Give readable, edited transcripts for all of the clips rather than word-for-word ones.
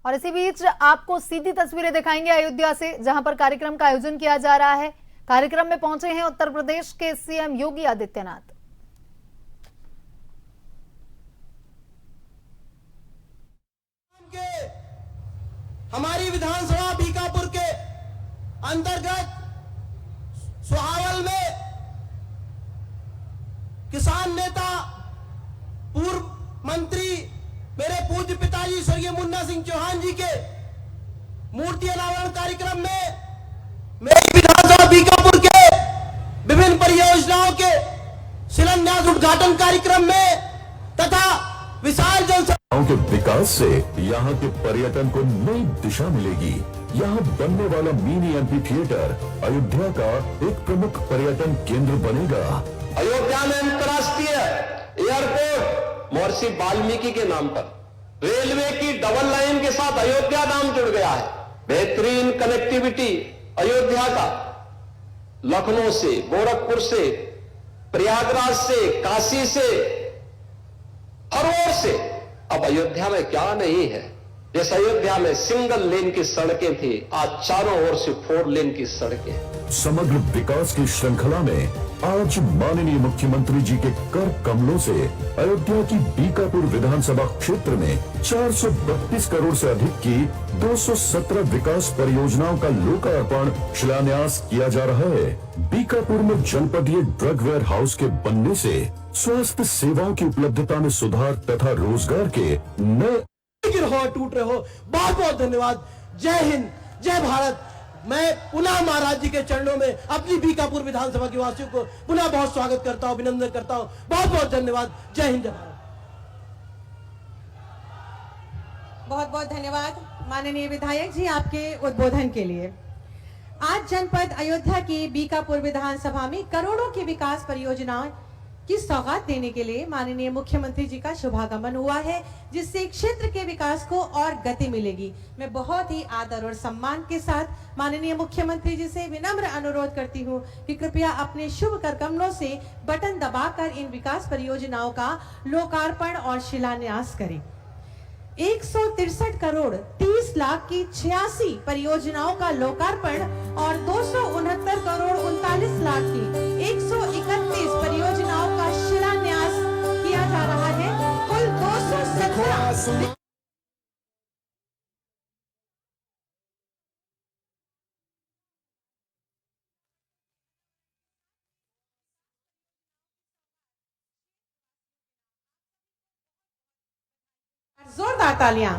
और इसी बीच आपको सीधी तस्वीरें दिखाएंगे अयोध्या से, जहां पर कार्यक्रम का आयोजन किया जा रहा है। कार्यक्रम में पहुंचे हैं उत्तर प्रदेश के सीएम योगी आदित्यनाथ। हमारी विधानसभा बीकापुर के अंतर्गत सुहावल में किसान नेता पूर्व मंत्री मेरे पूज्य पिताजी स्वर्गीय मुन्ना सिंह चौहान जी के मूर्ति अनावरण कार्यक्रम में मेरी विधानसभा बीकापुर के विभिन्न परियोजनाओं के शिलान्यास उद्घाटन कार्यक्रम में तथा विशाल जनसभा के विकास से यहाँ के पर्यटन को नई दिशा मिलेगी। यहाँ बनने वाला मिनी एमपी थिएटर अयोध्या का एक प्रमुख पर्यटन केंद्र बनेगा। अयोध्या में अंतर्राष्ट्रीय एयरपोर्ट महर्षि वाल्मीकि के नाम पर, रेलवे की डबल लाइन के साथ अयोध्या नाम जुड़ गया है। बेहतरीन कनेक्टिविटी अयोध्या का लखनऊ से, गोरखपुर से, प्रयागराज से, काशी से, हर ओर से। अब अयोध्या में क्या नहीं है। जिस अयोध्या में सिंगल लेन की सड़कें थी, आज चारों ओर से 4 लेन की सड़कें। समग्र विकास की श्रृंखला में आज माननीय मुख्यमंत्री जी के कर कमलों से अयोध्या की बीकापुर विधानसभा क्षेत्र में 432 करोड़ से अधिक की 217 विकास परियोजनाओं का लोकार्पण शिलान्यास किया जा रहा है। बीकापुर में जनपदीय ड्रग वेयर हाउस के बनने से स्वास्थ्य सेवाओं की उपलब्धता में सुधार तथा रोजगार के नए टूट रहे हो। बहुत बहुत धन्यवाद। जय हिंद, जय भारत। मैं पुनः महाराज जी के चरणों में अपनी बीकापुर विधानसभा के वासियों को पुनः बहुत स्वागत करता हूं, अभिनंदन करता हूं। बहुत बहुत धन्यवाद। जय हिंद, जय भारत। बहुत बहुत धन्यवाद माननीय विधायक जी आपके उद्बोधन के लिए। आज जनपद अयोध्या की बीकापुर विधानसभा में करोड़ों की विकास परियोजनाओं की सौगात देने के लिए माननीय मुख्यमंत्री जी का शुभागमन हुआ है, जिससे क्षेत्र के विकास को और गति मिलेगी। मैं बहुत ही आदर और सम्मान के साथ माननीय मुख्यमंत्री जी से विनम्र अनुरोध करती हूं कि कृपया अपने शुभ कर कमलों से बटन दबाकर इन विकास परियोजनाओं का लोकार्पण और शिलान्यास करें। 163 करोड़ 30 लाख की 86 परियोजनाओं का लोकार्पण और 269 करोड़ 39 लाख की 131 परियोजनाओं का शिलान्यास किया जा रहा है। कुल 217 जोरदार तालियां।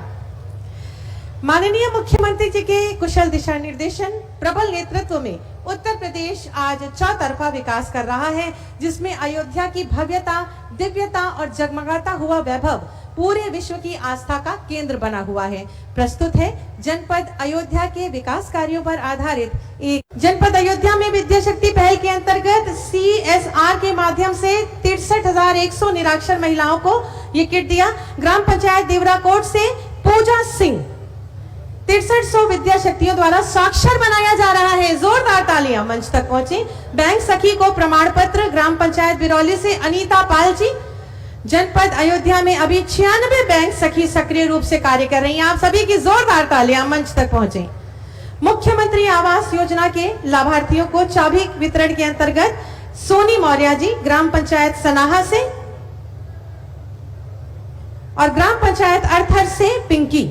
माननीय मुख्यमंत्री जी के कुशल दिशा निर्देशन, प्रबल नेतृत्व में उत्तर प्रदेश आज चौतरफा विकास कर रहा है, जिसमें अयोध्या की भव्यता, दिव्यता और जगमगाता हुआ वैभव पूरे विश्व की आस्था का केंद्र बना हुआ है। प्रस्तुत है जनपद अयोध्या के विकास कार्यों पर आधारित एक जनपद अयोध्या में विद्या शक्ति पहल के अंतर्गत CSR के माध्यम से 63,100 निराक्षर महिलाओं को ये किट दिया। ग्राम पंचायत देवराकोट से पूजा सिंह 6300 विद्या शक्तियों द्वारा साक्षर बनाया जा रहा है। जोरदार तालियां मंच तक पहुंची। बैंक सखी को प्रमाण पत्र ग्राम पंचायत बिरौली से अनीता पाल जी। जनपद अयोध्या में अभी 96 बैंक सखी सक्रिय रूप से कार्य कर रही हैं। आप सभी की जोरदार तालियां मंच तक पहुंचे। मुख्यमंत्री आवास योजना के लाभार्थियों को चाबी वितरण के अंतर्गत सोनी मौर्य जी ग्राम पंचायत सनाहा से और ग्राम पंचायत अर्थर से पिंकी।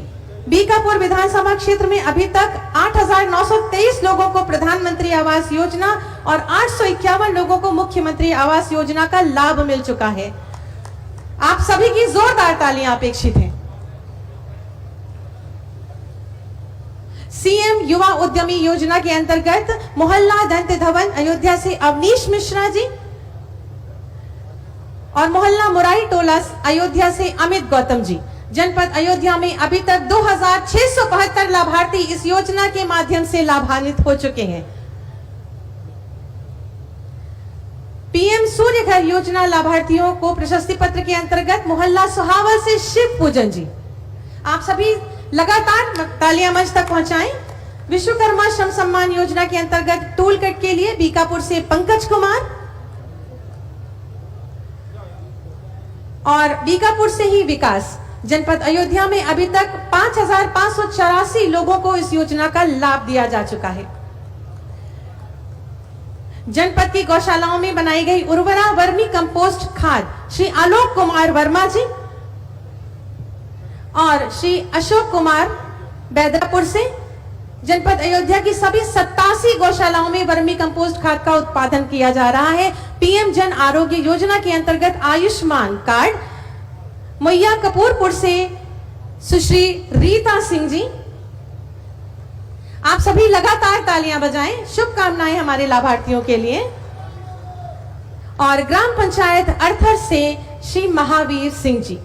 बीकापुर विधानसभा क्षेत्र में अभी तक 8,923 लोगों को प्रधानमंत्री आवास योजना और 851 लोगों को मुख्यमंत्री आवास योजना का लाभ मिल चुका है। आप सभी की जोरदार तालियां अपेक्षित हैं। सीएम युवा उद्यमी योजना के अंतर्गत मोहल्ला दंत धवन अयोध्या से अवनीश मिश्रा जी और मोहल्ला मुरारी टोला अयोध्या से अमित गौतम जी। जनपद अयोध्या में अभी तक 2,672 लाभार्थी इस योजना के माध्यम से लाभान्वित हो चुके हैं। पीएम सूर्य घर योजना लाभार्थियों को प्रशस्ति पत्र के अंतर्गत मोहल्ला सुहावल से शिव पूजन जी। आप सभी लगातार तालियां मंच तक पहुंचाएं। विश्वकर्मा श्रम सम्मान योजना के अंतर्गत टूल किट के लिए बीकापुर से पंकज कुमार और बीकापुर से ही विकास जनपद अयोध्या में अभी तक 5,584 लोगों को इस योजना का लाभ दिया जा चुका है। जनपद की गौशालाओं में बनाई गई उर्वरा वर्मी कंपोस्ट खाद श्री आलोक कुमार वर्मा जी और श्री अशोक कुमार बैदरापुर से जनपद अयोध्या की सभी 87 गौशालाओं में वर्मी कंपोस्ट खाद का उत्पादन किया जा रहा है। पीएम जन आरोग्य योजना के अंतर्गत आयुष्मान कार्ड मैया कपूरपुर से सुश्री रीता सिंह जी, आप सभी लगातार तालियां बजाएं, शुभकामनाएं हमारे लाभार्थियों के लिए। और ग्राम पंचायत अर्थर से श्री महावीर सिंह जी।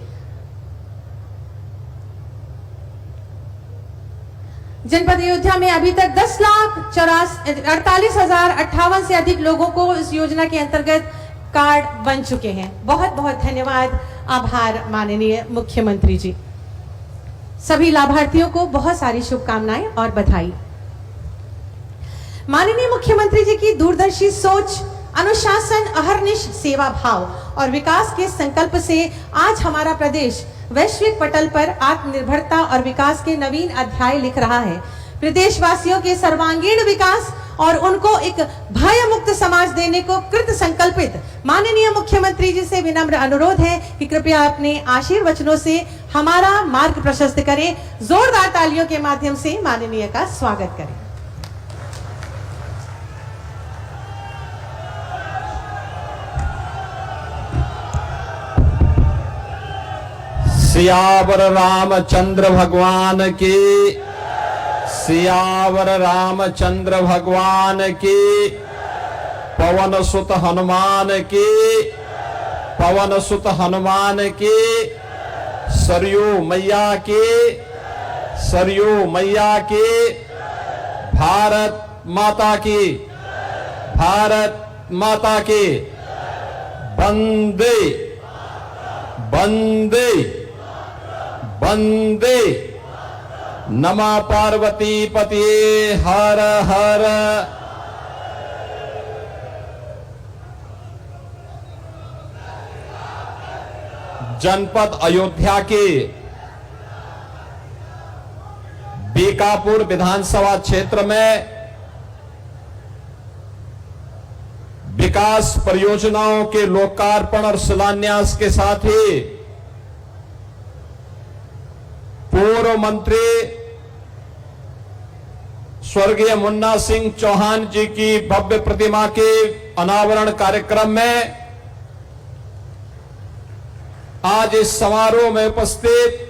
जनपद अयोध्या में अभी तक 10,48,058 से अधिक लोगों को इस योजना के अंतर्गत कार्ड बन चुके हैं। बहुत बहुत धन्यवाद, आभार माननीय मुख्यमंत्री जी। सभी लाभार्थियों को बहुत सारी शुभकामनाएं और बधाई। माननीय मुख्यमंत्री जी की दूरदर्शी सोच, अनुशासन, अहर्निश सेवा भाव और विकास के संकल्प से आज हमारा प्रदेश वैश्विक पटल पर आत्मनिर्भरता और विकास के नवीन अध्याय लिख रहा है। प्रदेशवासियों के सर्वांगीण विकास और उनको एक भय मुक्त समाज देने को कृत संकल्पित माननीय मुख्यमंत्री जी से विनम्र अनुरोध है कि कृपया अपने आशीर्वचनों से हमारा मार्ग प्रशस्त करें। जोरदार तालियों के माध्यम से माननीय का स्वागत करें। सियावर रामचंद्र भगवान की, सियावर रामचंद्र भगवान की, पवन सुत हनुमान की, पवन सुत हनुमान की, सरयू मैया की, सरयू मैया की, भारत माता की, भारत माता की, वंदे वंदे वंदे, नमः पार्वती पते हर हर। जनपद अयोध्या के बीकापुर विधानसभा क्षेत्र में विकास परियोजनाओं के लोकार्पण और शिलान्यास के साथ ही पूर्व मंत्री स्वर्गीय मुन्ना सिंह चौहान जी की भव्य प्रतिमा के अनावरण कार्यक्रम में आज इस समारोह में उपस्थित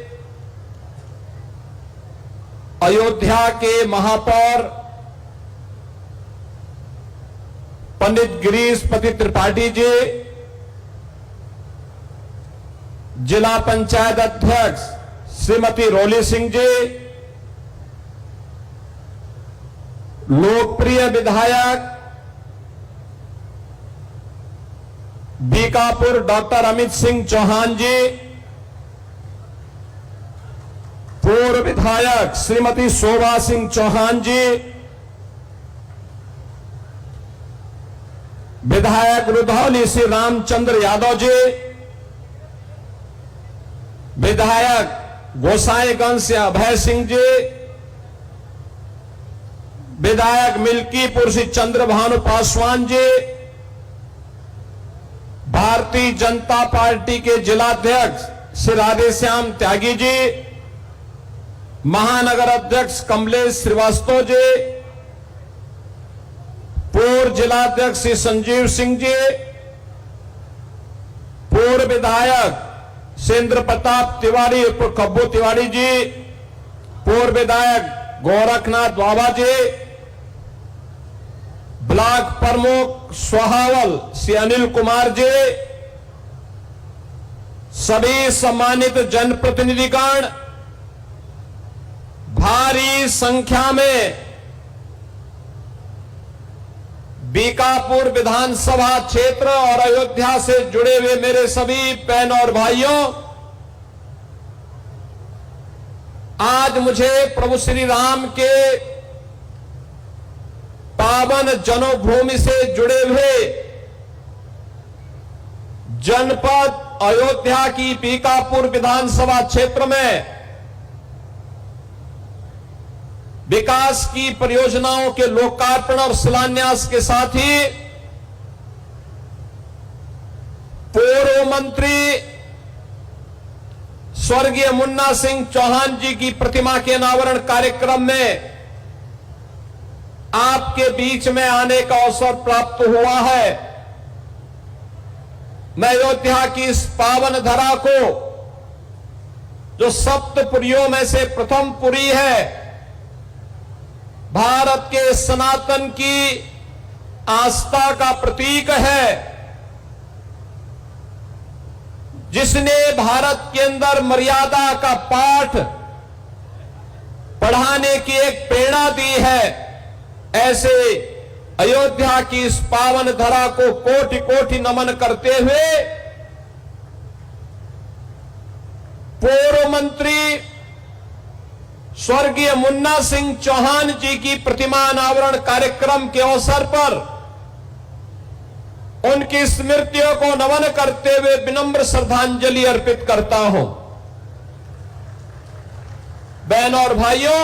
अयोध्या के महापौर पंडित गिरीश पति त्रिपाठी जी, जिला पंचायत अध्यक्ष श्रीमती रोली सिंह जी, लोकप्रिय विधायक बीकापुर डॉक्टर अमित सिंह चौहान जी, पूर्व विधायक श्रीमती शोभा सिंह चौहान जी, विधायक रुधौली श्री रामचंद्र यादव जी, विधायक गोसाईगंज से अभय सिंह जी, विधायक मिल्कीपुर से चंद्रभानु पासवान जी, भारतीय जनता पार्टी के जिलाध्यक्ष श्री राधेश्याम त्यागी जी, महानगर अध्यक्ष कमलेश श्रीवास्तव जी, पूर्व जिलाध्यक्ष श्री संजीव सिंह जी, पूर्व विधायक सेंद्र प्रताप तिवारी कब्बू तिवारी जी, पूर्व विधायक गोरखनाथ बाबा जी, ब्लॉक प्रमुख सोहावल श्री अनिल कुमार जी, सभी सम्मानित जनप्रतिनिधिगण, भारी संख्या में बीकापुर विधानसभा क्षेत्र और अयोध्या से जुड़े हुए मेरे सभी बहनों और भाइयों, आज मुझे प्रभु श्री राम के पावन जन्मभूमि से जुड़े हुए जनपद अयोध्या की बीकापुर विधानसभा क्षेत्र में विकास की परियोजनाओं के लोकार्पण और शिलान्यास के साथ ही पूर्व मंत्री स्वर्गीय मुन्ना सिंह चौहान जी की प्रतिमा के अनावरण कार्यक्रम में आपके बीच में आने का अवसर प्राप्त हुआ है। मैं अयोध्या की इस पावन धरा को, जो सप्तपुरियों में से प्रथम पुरी है, भारत के सनातन की आस्था का प्रतीक है, जिसने भारत के अंदर मर्यादा का पाठ पढ़ाने की एक प्रेरणा दी है, ऐसे अयोध्या की इस पावन धरा को कोटि कोटि नमन करते हुए पूर्व मंत्री स्वर्गीय मुन्ना सिंह चौहान जी की प्रतिमा अनावरण कार्यक्रम के अवसर पर उनकी स्मृतियों को नमन करते हुए विनम्र श्रद्धांजलि अर्पित करता हूं। बहनों और भाइयों,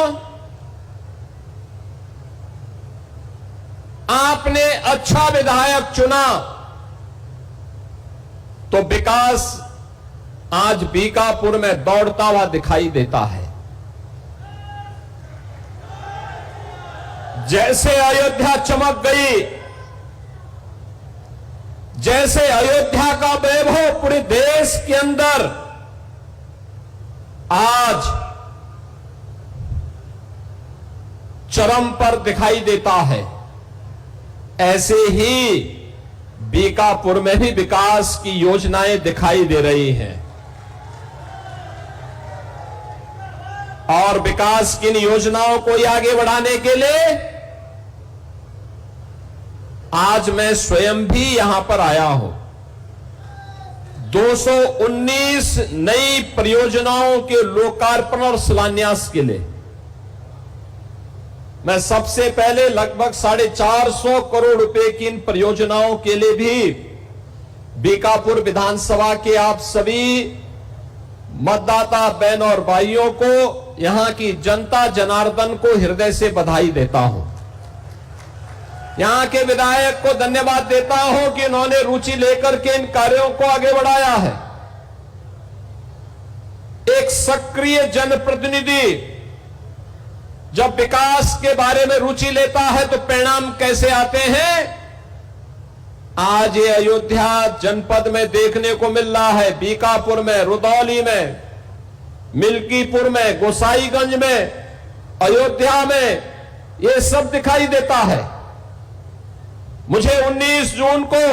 आपने अच्छा विधायक चुना तो विकास आज बीकापुर में दौड़ता हुआ दिखाई देता है। जैसे अयोध्या चमक गई, जैसे अयोध्या का वैभव पूरे देश के अंदर आज चरम पर दिखाई देता है, ऐसे ही बीकापुर में भी विकास की योजनाएं दिखाई दे रही हैं। और विकास की इन योजनाओं को आगे बढ़ाने के लिए आज मैं स्वयं भी यहां पर आया हूं। 219 नई परियोजनाओं के लोकार्पण और शिलान्यास के लिए मैं सबसे पहले लगभग 450 करोड़ रुपए की इन परियोजनाओं के लिए भी बीकापुर विधानसभा के आप सभी मतदाता बहन और भाइयों को, यहां की जनता जनार्दन को हृदय से बधाई देता हूं। यहां के विधायक को धन्यवाद देता हूं कि उन्होंने रुचि लेकर के इन कार्यों को आगे बढ़ाया है। एक सक्रिय जनप्रतिनिधि जब विकास के बारे में रुचि लेता है तो परिणाम कैसे आते हैं, आज ये अयोध्या जनपद में देखने को मिल रहा है। बीकापुर में, रुदौली में, मिल्कीपुर में, गोसाईगंज में, अयोध्या में, ये सब दिखाई देता है। मुझे 19 जून को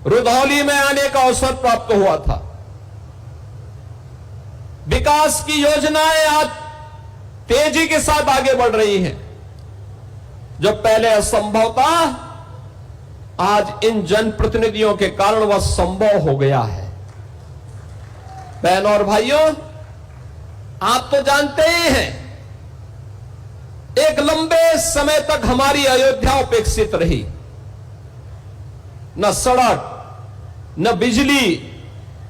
रुदौली में आने का अवसर प्राप्त हुआ था। विकास की योजनाएं आज तेजी के साथ आगे बढ़ रही हैं। जो पहले असंभव था, आज इन जनप्रतिनिधियों के कारण वह संभव हो गया है। बहनों और भाइयों, आप तो जानते ही हैं, एक लंबे समय तक हमारी अयोध्या उपेक्षित रही। न सड़क, न बिजली,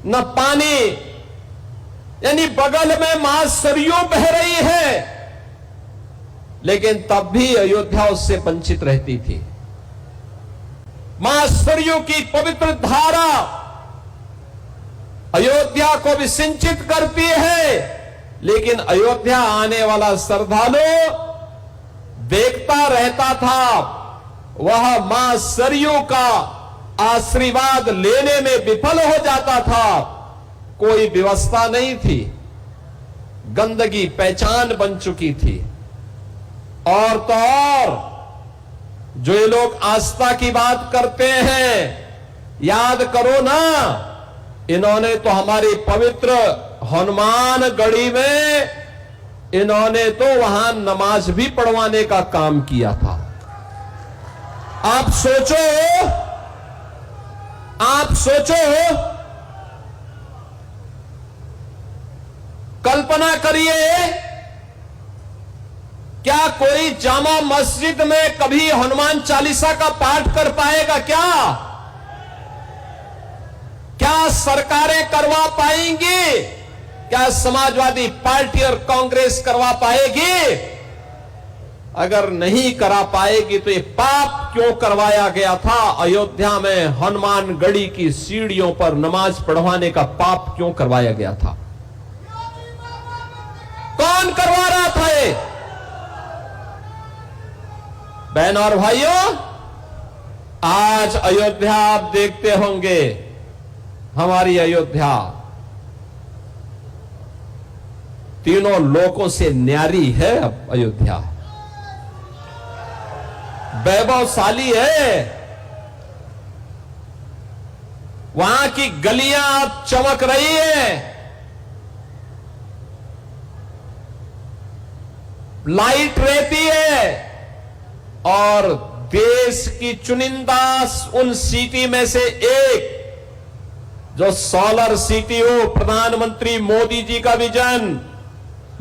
न पानी, यानी बगल में मां सरयू बह रही है, लेकिन तब भी अयोध्या उससे वंचित रहती थी। मां सरयू की पवित्र धारा अयोध्या को भी सिंचित करती है, लेकिन अयोध्या आने वाला श्रद्धालु देखता रहता था, वह मां सरयू का आशीर्वाद लेने में विफल हो जाता था। कोई व्यवस्था नहीं थी, गंदगी पहचान बन चुकी थी। और तो और जो ये लोग आस्था की बात करते हैं, याद करो ना, इन्होंने तो हमारी पवित्र हनुमानगढ़ी में इन्होंने तो वहां नमाज भी पढ़वाने का काम किया था। आप सोचो, कल्पना करिए, क्या कोई जामा मस्जिद में कभी हनुमान चालीसा का पाठ कर पाएगा? क्या सरकारें करवा पाएंगी? क्या समाजवादी पार्टी और कांग्रेस करवा पाएगी? अगर नहीं करा पाएगी तो ये पाप क्यों करवाया गया था? अयोध्या में हनुमानगढ़ी की सीढ़ियों पर नमाज पढ़वाने का पाप क्यों करवाया गया था? कौन करवा रहा था ये? बहन और भाइयों, आज अयोध्या आप देखते होंगे, हमारी अयोध्या तीनों लोकों से न्यारी है। अब अयोध्या वैभवशाली है। वहां की गलियां अब चमक रही है, लाइट रहती है, और देश की चुनिंदा उन सिटी में से एक जो सोलर सिटी हो, प्रधानमंत्री मोदी जी का विजन।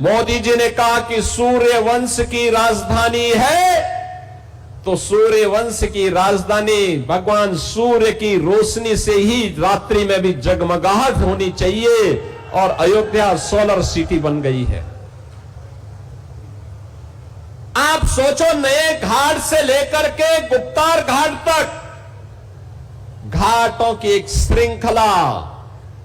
मोदी जी ने कहा कि सूर्य वंश की राजधानी है, तो सूर्य वंश की राजधानी भगवान सूर्य की रोशनी से ही रात्रि में भी जगमगाहट होनी चाहिए, और अयोध्या सोलर सिटी बन गई है। आप सोचो, नए घाट से लेकर के गुप्तार घाट तक घाटों की एक श्रृंखला,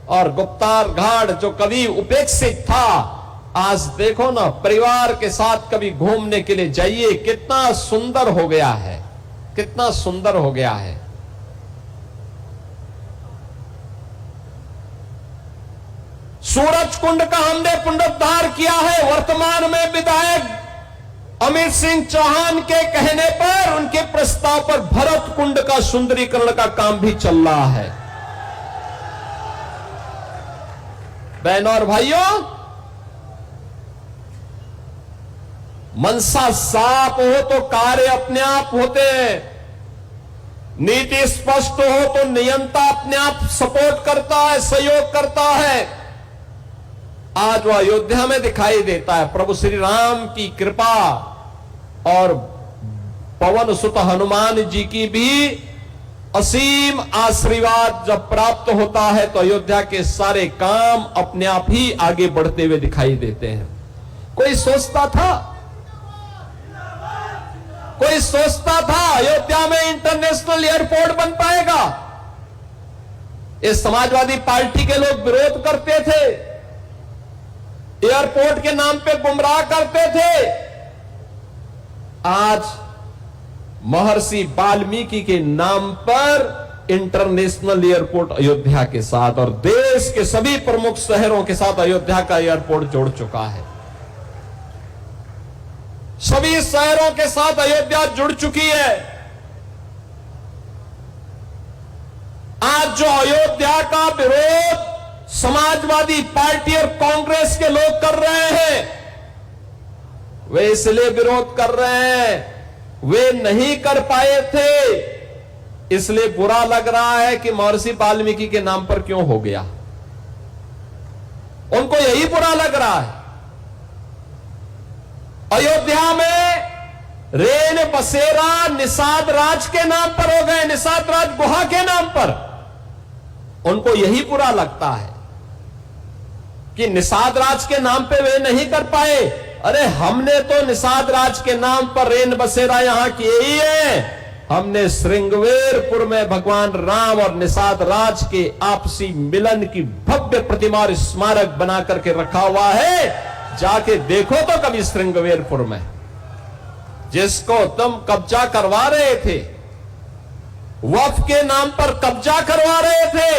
और गुप्तार घाट जो कभी उपेक्षित था, आज देखो ना, परिवार के साथ कभी घूमने के लिए जाइए, कितना सुंदर हो गया है, कितना सुंदर हो गया है। सूरज कुंड का हमने पुनरुद्धार किया है। वर्तमान में विधायक अमित सिंह चौहान के कहने पर, उनके प्रस्ताव पर भरत कुंड का सुंदरीकरण का काम भी चल रहा है। बहनों और भाइयों, मनसा साफ हो तो कार्य अपने आप होते हैं, नीति स्पष्ट हो तो नियंता अपने आप सपोर्ट करता है, सहयोग करता है। आज वह अयोध्या में दिखाई देता है। प्रभु श्री राम की कृपा और पवन सुत हनुमान जी की भी असीम आशीर्वाद जब प्राप्त होता है तो अयोध्या के सारे काम अपने आप ही आगे बढ़ते हुए दिखाई देते हैं। कोई सोचता था अयोध्या में इंटरनेशनल एयरपोर्ट बन पाएगा? इस समाजवादी पार्टी के लोग विरोध करते थे, एयरपोर्ट के नाम पे गुमराह करते थे। आज महर्षि वाल्मीकि के नाम पर इंटरनेशनल एयरपोर्ट अयोध्या के साथ और देश के सभी प्रमुख शहरों के साथ अयोध्या का एयरपोर्ट जोड़ चुका है। सभी शहरों के साथ अयोध्या जुड़ चुकी है। आज जो अयोध्या का विरोध समाजवादी पार्टी और कांग्रेस के लोग कर रहे हैं, वे इसलिए विरोध कर रहे हैं, वे नहीं कर पाए थे इसलिए बुरा लग रहा है कि महर्षि वाल्मीकि के नाम पर क्यों हो गया। उनको यही बुरा लग रहा है। अयोध्या में रेन बसेरा निषाद राज के नाम पर हो गए, निषाद राज गुहा के नाम पर। उनको यही बुरा लगता है कि निषाद राज के नाम पे वे नहीं कर पाए। अरे हमने तो निषाद राज के नाम पर रेन बसेरा यहां किए ही है। हमने श्रृंगवेरपुर में भगवान राम और निषाद राज के आपसी मिलन की भव्य प्रतिमा और स्मारक बना करके रखा हुआ है। जाके देखो तो कभी श्रृंगवेरपुर में, जिसको तुम कब्जा करवा रहे थे, वक्फ के नाम पर कब्जा करवा रहे थे,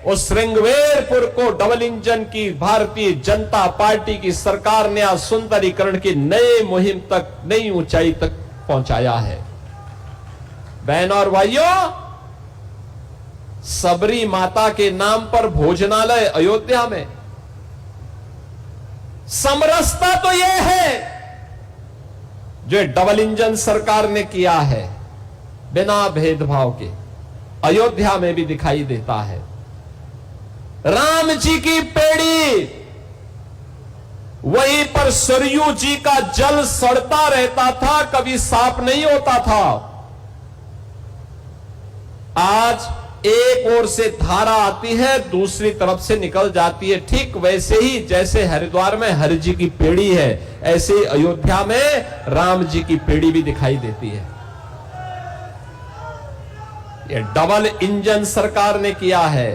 उस श्रृंगवेरपुर को डबल इंजन की भारतीय जनता पार्टी की सरकार ने आज सुंदरीकरण की नई मुहिम तक, नई ऊंचाई तक पहुंचाया है। बहनों और भाइयों, सबरी माता के नाम पर भोजनालय अयोध्या में। समरसता तो यह है जो डबल इंजन सरकार ने किया है, बिना भेदभाव के अयोध्या में भी दिखाई देता है। राम जी की पेड़ी, वहीं पर सरयू जी का जल सड़ता रहता था, कभी साफ नहीं होता था। आज एक ओर से धारा आती है, दूसरी तरफ से निकल जाती है। ठीक वैसे ही जैसे हरिद्वार में हरि जी की पेड़ी है, ऐसे ही अयोध्या में राम जी की पेड़ी भी दिखाई देती है। ये डबल इंजन सरकार ने किया है।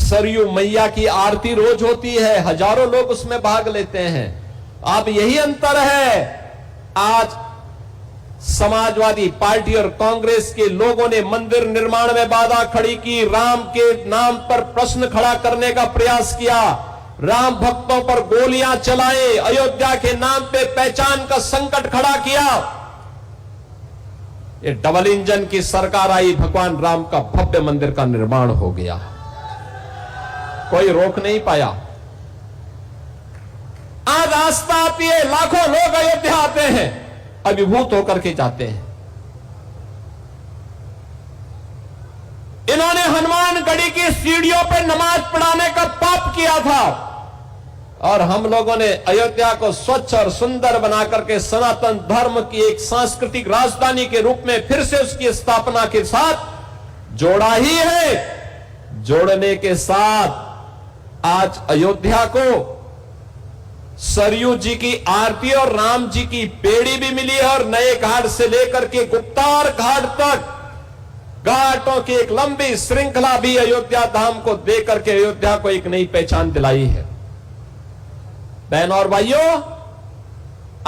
सरयू मैया की आरती रोज होती है, हजारों लोग उसमें भाग लेते हैं। अब यही अंतर है, आज समाजवादी पार्टी और कांग्रेस के लोगों ने मंदिर निर्माण में बाधा खड़ी की, राम के नाम पर प्रश्न खड़ा करने का प्रयास किया, राम भक्तों पर गोलियां चलाए, अयोध्या के नाम पे पहचान का संकट खड़ा किया। ये डबल इंजन की सरकार आई, भगवान राम का भव्य मंदिर का निर्माण हो गया, कोई रोक नहीं पाया। आज आस्था आती है, लाखों लोग अयोध्या आते हैं, अभिभूत होकर के जाते हैं। इन्होंने हनुमानगढ़ी की सीढ़ियों पर नमाज पढ़ाने का पाप किया था, और हम लोगों ने अयोध्या को स्वच्छ और सुंदर बनाकर के सनातन धर्म की एक सांस्कृतिक राजधानी के रूप में फिर से उसकी स्थापना के साथ जोड़ा ही है। जोड़ने के साथ आज अयोध्या को सरयू जी की आरती और राम जी की पेड़ी भी मिली है, और नए घाट से लेकर के गुप्तार घाट तक घाटों की एक लंबी श्रृंखला भी अयोध्या धाम को देकर के अयोध्या को एक नई पहचान दिलाई है। बहनों और भाइयों,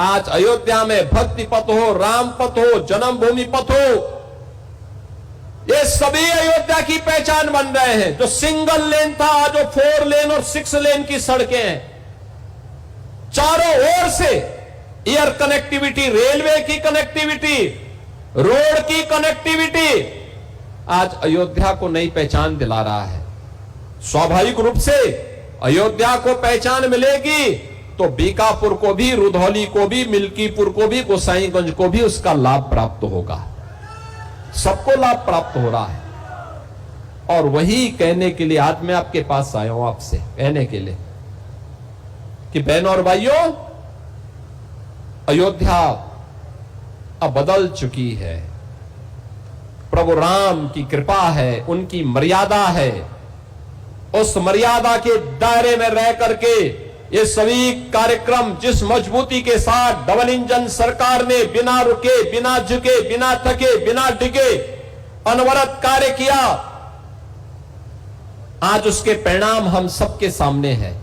आज अयोध्या में भक्ति पथ हो, राम पथ हो, जन्मभूमि पथ हो, ये सभी अयोध्या की पहचान बन रहे हैं। जो सिंगल लेन था, जो 4 लेन और 6 लेन की सड़कें हैं, चारों ओर से एयर कनेक्टिविटी, रेलवे की कनेक्टिविटी, रोड की कनेक्टिविटी आज अयोध्या को नई पहचान दिला रहा है। स्वाभाविक रूप से अयोध्या को पहचान मिलेगी तो बीकापुर को भी, रुधौली को भी, मिल्कीपुर को भी, गोसाईगंज को भी उसका लाभ प्राप्त होगा। सबको लाभ प्राप्त हो रहा है। और वही कहने के लिए आज मैं आपके पास आया हूं, आपसे कहने के लिए कि बहनों और भाइयों, अयोध्या अब बदल चुकी है। प्रभु राम की कृपा है, उनकी मर्यादा है। उस मर्यादा के दायरे में रह करके ये सभी कार्यक्रम जिस मजबूती के साथ डबल इंजन सरकार ने बिना रुके, बिना झुके, बिना थके, बिना डिगे अनवरत कार्य किया, आज उसके परिणाम हम सबके सामने हैं।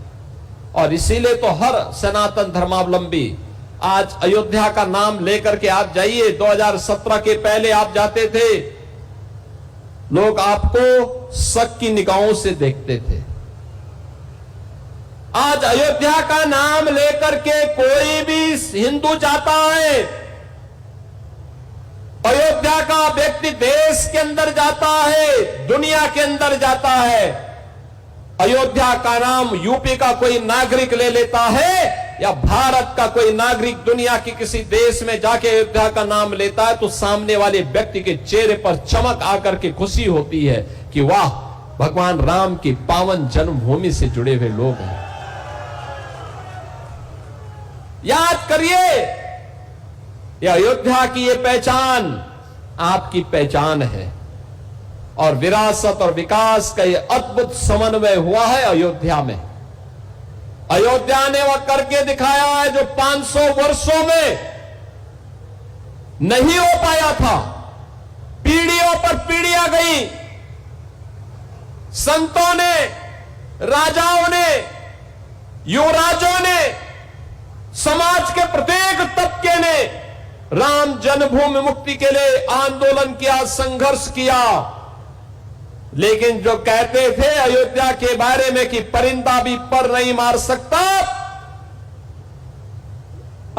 और इसीलिए तो हर सनातन धर्मावलंबी आज अयोध्या का नाम लेकर के आप जाइए। 2017 के पहले आप जाते थे, लोग आपको शक की निगाहों से देखते थे। आज अयोध्या का नाम लेकर के कोई भी हिंदू जाता है, अयोध्या का व्यक्ति देश के अंदर जाता है, दुनिया के अंदर जाता है, अयोध्या का नाम यूपी का कोई नागरिक ले लेता है या भारत का कोई नागरिक दुनिया के किसी देश में जाके अयोध्या का नाम लेता है, तो सामने वाले व्यक्ति के चेहरे पर चमक आकर के खुशी होती है कि वाह, भगवान राम की पावन जन्मभूमि से जुड़े हुए लोग हैं। याद करिए, ये अयोध्या की ये पहचान आपकी पहचान है, और विरासत और विकास का ये अद्भुत समन्वय हुआ है अयोध्या में। अयोध्या ने वह करके दिखाया है जो 500 वर्षों में नहीं हो पाया था। पीढ़ियों पर पीढ़ियां गई, संतों ने, राजाओं ने, युवराजों ने, समाज के प्रत्येक तबके ने राम जन्मभूमि मुक्ति के लिए आंदोलन किया, संघर्ष किया। लेकिन जो कहते थे अयोध्या के बारे में कि परिंदा भी पर नहीं मार सकता,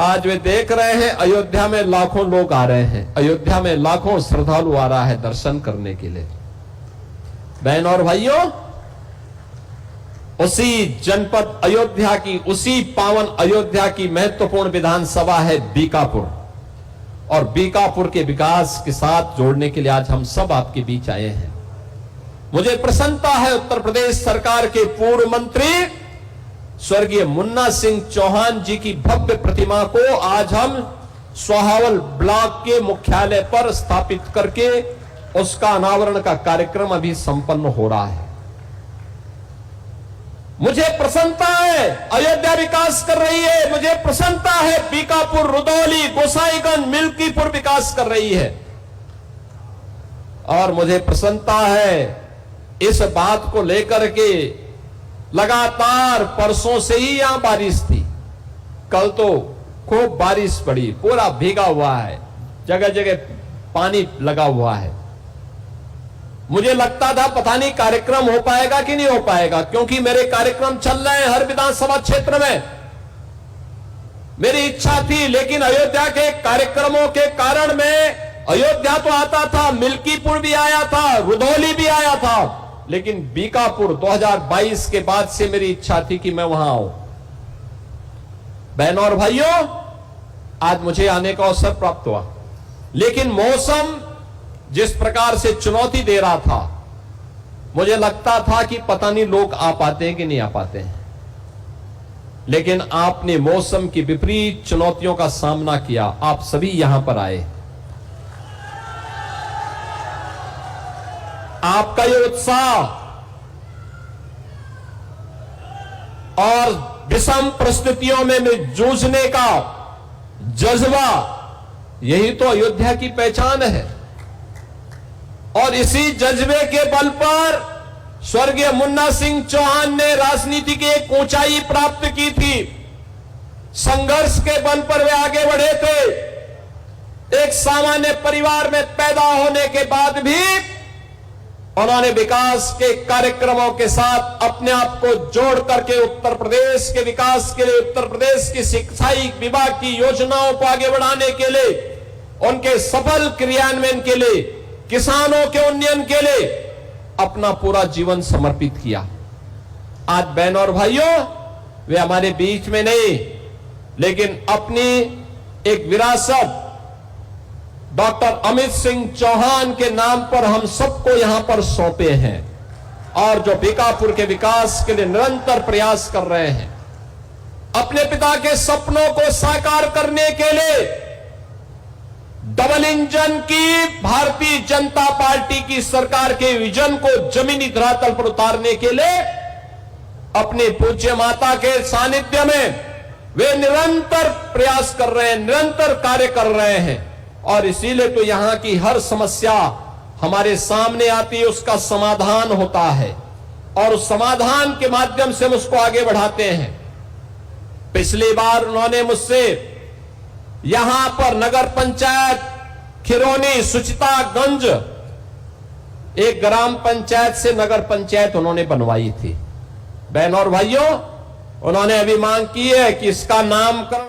आज वे देख रहे हैं अयोध्या में लाखों लोग आ रहे हैं, अयोध्या में लाखों श्रद्धालु आ रहा है दर्शन करने के लिए। बहन और भाइयों, उसी जनपद अयोध्या की, उसी पावन अयोध्या की महत्वपूर्ण विधानसभा है बीकापुर, और बीकापुर के विकास के साथ जोड़ने के लिए आज हम सब आपके बीच आए हैं। मुझे प्रसन्नता है उत्तर प्रदेश सरकार के पूर्व मंत्री स्वर्गीय मुन्ना सिंह चौहान जी की भव्य प्रतिमा को आज हम सोहावल ब्लॉक के मुख्यालय पर स्थापित करके उसका अनावरण का कार्यक्रम अभी संपन्न हो रहा है। मुझे प्रसन्नता है अयोध्या विकास कर रही है, मुझे प्रसन्नता है बीकापुर, रुदौली, गोसाईगंज, मिल्कीपुर विकास कर रही है, और मुझे प्रसन्नता है इस बात को लेकर के लगातार परसों से ही यहां बारिश थी, कल तो खूब बारिश पड़ी, पूरा भीगा हुआ है, जगह जगह पानी लगा हुआ है। मुझे लगता था पता नहीं कार्यक्रम हो पाएगा कि नहीं हो पाएगा, क्योंकि मेरे कार्यक्रम चल रहे हैं हर विधानसभा क्षेत्र में। मेरी इच्छा थी, लेकिन अयोध्या के कार्यक्रमों के कारण मैं अयोध्या तो आता था, मिल्कीपुर भी आया था, रुदौली भी आया था, लेकिन बीकापुर 2022 के बाद से मेरी इच्छा थी कि मैं वहां आऊं। बहनों और भाइयों, आज मुझे आने का अवसर प्राप्त हुआ, लेकिन मौसम जिस प्रकार से चुनौती दे रहा था, मुझे लगता था कि पता नहीं लोग आ पाते हैं कि नहीं आ पाते हैं, लेकिन आपने मौसम की विपरीत चुनौतियों का सामना किया, आप सभी यहां पर आए। आपका ये उत्साह और विषम परिस्थितियों में जूझने का जज्बा, यही तो अयोध्या की पहचान है। और इसी जज्बे के बल पर स्वर्गीय मुन्ना सिंह चौहान ने राजनीति की एक ऊंचाई प्राप्त की थी। संघर्ष के बल पर वे आगे बढ़े थे। एक सामान्य परिवार में पैदा होने के बाद भी उन्होंने विकास के कार्यक्रमों के साथ अपने आप को जोड़ करके उत्तर प्रदेश के विकास के लिए, उत्तर प्रदेश की शिक्षाई विभाग की योजनाओं को आगे बढ़ाने के लिए, उनके सफल क्रियान्वयन के लिए, किसानों के उन्नयन के लिए अपना पूरा जीवन समर्पित किया। आज बहनों और भाइयों, वे हमारे बीच में नहीं, लेकिन अपनी एक विरासत डॉक्टर अमित सिंह चौहान के नाम पर हम सबको यहां पर सौंपे हैं, और जो बीकापुर के विकास के लिए निरंतर प्रयास कर रहे हैं। अपने पिता के सपनों को साकार करने के लिए डबल इंजन की भारतीय जनता पार्टी की सरकार के विजन को जमीनी धरातल पर उतारने के लिए अपने पूज्य माता के सानिध्य में वे निरंतर प्रयास कर रहे हैं, निरंतर कार्य कर रहे हैं। और इसीलिए तो यहां की हर समस्या हमारे सामने आती है, उसका समाधान होता है, और उस समाधान के माध्यम से हम उसको आगे बढ़ाते हैं। पिछली बार उन्होंने मुझसे यहां पर नगर पंचायत खिरोनी सुचितागंज, एक ग्राम पंचायत से नगर पंचायत उन्होंने बनवाई थी। बहनों और भाइयों, उन्होंने अभी मांग की है कि इसका नामकरण